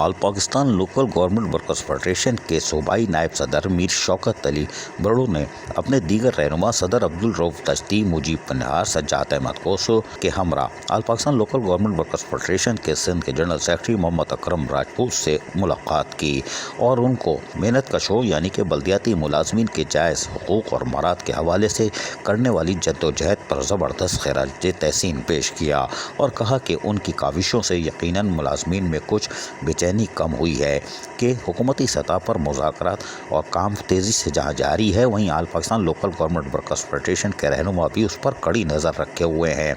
All Pakistan local government workers federation के सूबाई नायब सदर मीर शौकत अली बड़ो ने अपने दीगर रहनुमा सदर अब्दुल रऊफ तश्ती, मुजीब पन्हार, सज्जाद अहमद कोसो के हमरा all Pakistan local government workers federation के सिंध के जनरल सेक्रेटरी मोहम्मद अकरम राजपूत से मुलाकात की और उनको मेहनत कशों यानी कि बल्दियाती मुलाजमीन के जायज़ हुकूक और मराद के हवाले से करने वाली जद्दोजहद पर ज़बरदस्त खराज तहसीन पेश किया और कहा कि उनकी काविशों से यकीनन मुलाजमीन में कुछ बेचैनी कम हुई है कि हुकूमती सतह पर मुज़ाकरात और काम तेज़ी से जहाँ जारी है, वहीं all Pakistan local government workers federation के रहनुमा भी उस पर कड़ी नज़र रखे हुए हैं।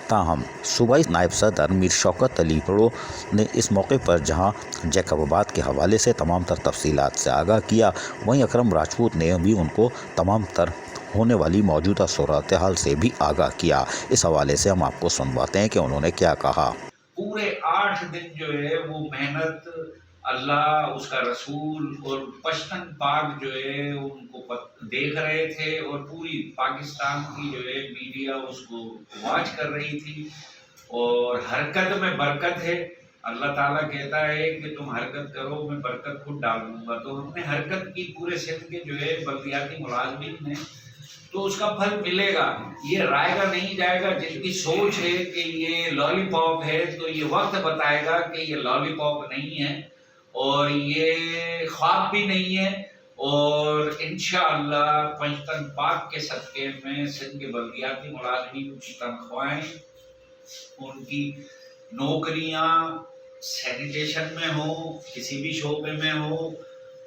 ताहम सूबाई नायब सदर मीर शौकत अली बड़ो ने इस मौके पर जहाँ जैकबाबाद के हवाले से तमाम तर तफसीलात से आगाह किया, वहीं अकरम राजपूत ने भी उनको तमाम तर होने वाली मौजूदा सूरत हाल से भी आगाह किया। इस हवाले से हम आपको सुनवाते हैं कि उन्होंने क्या कहा। पूरे 8 दिन जो है वो मेहनत अल्लाह, उसका रसूल और पश्तन पाक जो है उनको देख रहे थे और पूरी पाकिस्तान की जो है मीडिया उसको वाच कर रही थी और हरकत में बरकत है। अल्लाह ताला कहता है कि तुम हरकत करो, मैं बरकत खुद डाल दूंगा। तो हमने हरकत की पूरे सिंध के जो है बल्दियाती मुलाजमीन ने, तो उसका फल मिलेगा। ये रायगा नहीं जाएगा। जिनकी सोच है कि ये लॉलीपॉप है, तो ये वक्त बताएगा कि ये लॉलीपॉप नहीं है और ये ख्वाब भी नहीं है। और इंशाअल्लाह पंचतन पाक के सदक़े में सिंध के बल्दियाती मुलाजमीन की तनख्वाहें, उनकी नौकरियां सैनिटेशन में हो, किसी भी शोबे में हो,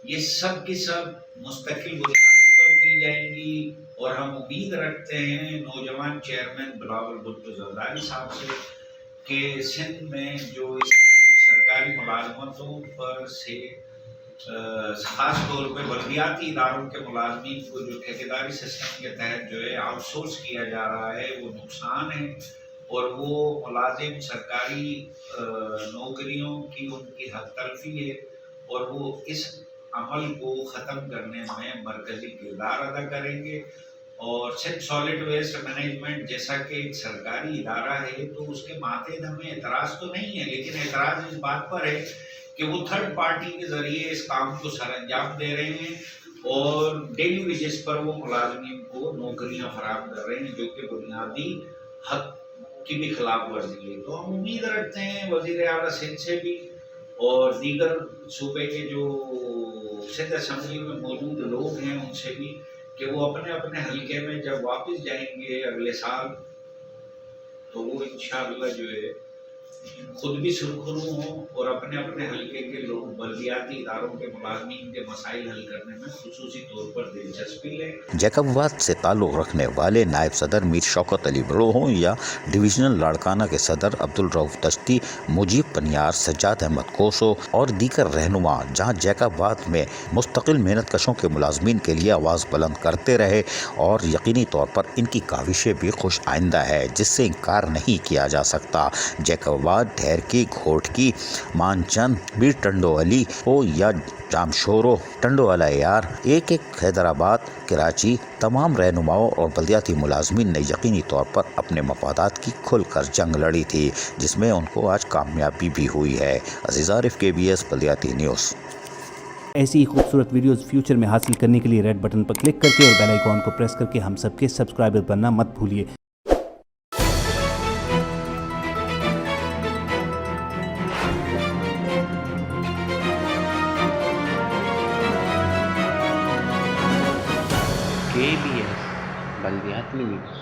ये सब की सब मुस्तकिल बुनियादों पर की जाएंगी। और हम उम्मीद रखते हैं नौजवान चेयरमैन बिलावल भुट्टो जरदारी साहब से कि सिंध में जो इस टाइम सरकारी मुलाजमतों पर से खास तौर पर बल्दियाती इदारों के मुलाजमीन को जो ठेकेदारी सिस्टम के तहत जो है आउटसोर्स किया जा रहा है, वो नुकसान है। और वो मुलाजिम सरकारी नौकरियों की उनकी हक तलफी है और वो इस अमल को ख़त्म करने में मरकज़ी किरदार अदा करेंगे। और सिंध सॉलिड वेस्ट मैनेजमेंट जैसा कि एक सरकारी इदारा है, तो उसके माथे हमें एतराज़ तो नहीं है, लेकिन एतराज़ इस बात पर है कि वो थर्ड पार्टी के ज़रिए इस काम को सरअंजाम दे रहे हैं और डेली वेजेस पर वो मुलाजमीन को नौकरियां फराहम कर रहे हैं, जो कि बुनियादी हक की भी खिलाफ वर्जी है। तो हम उम्मीद रखते हैं वज़ीर आला सिंध से भी और दीगर सूबे के जो सिंध असम्बली में मौजूद लोग हैं उनसे भी कि वो अपने अपने हलके में जब वापस जाएंगे अगले साल, तो वो इंशाअल्लाह जो है खुद भी सुरखरू हों और अपने अपने हलके के लोग बल्दियाती इदारों के मुलाजमीन के मसाइल हल करने में खुसूसी तौर पर दिलचस्पी लें। जैकबाबाद से ताल्लुक़ रखने वाले नायब सदर मीर शौकत अली बड़ो हों या डिवीजनल लाड़काना के सदर अब्दुल रऊफ तश्ती, मुजीब पन्हार, सज्जाद अहमद कोसो और दीगर रहनुमा जहाँ जैकबाबाद में मुस्तकिल मेहनत कशों के मुलाजमीन के लिए आवाज़ बुलंद करते रहे और यकीनी तौर पर इनकी काविशें भी खुश आइंदा है, जिससे इनकार नहीं किया जा सकता। जैकबाबाद, ढेर की, घोटकी, मानचंद, बीर टंडो अली हो या जामशोरो टंडो वाला यार, एक हैदराबाद, कराची, तमाम रहनुमाओं और बल्दियाती मुलाजमीन ने यकीनी तौर पर अपने मफादात की खुलकर जंग लड़ी थी, जिसमें उनको आज कामयाबी भी हुई है। अजीज आरिफ, KBS बल्दियाती न्यूज़। ऐसी ही खूबसूरत वीडियोस फ्यूचर में हासिल करने के लिए रेड बटन पर क्लिक करके और बेल आइकॉन को प्रेस करके हम सबके सब्सक्राइबर बनना मत भूलिए। KBS बल्दियाती न्यूज़।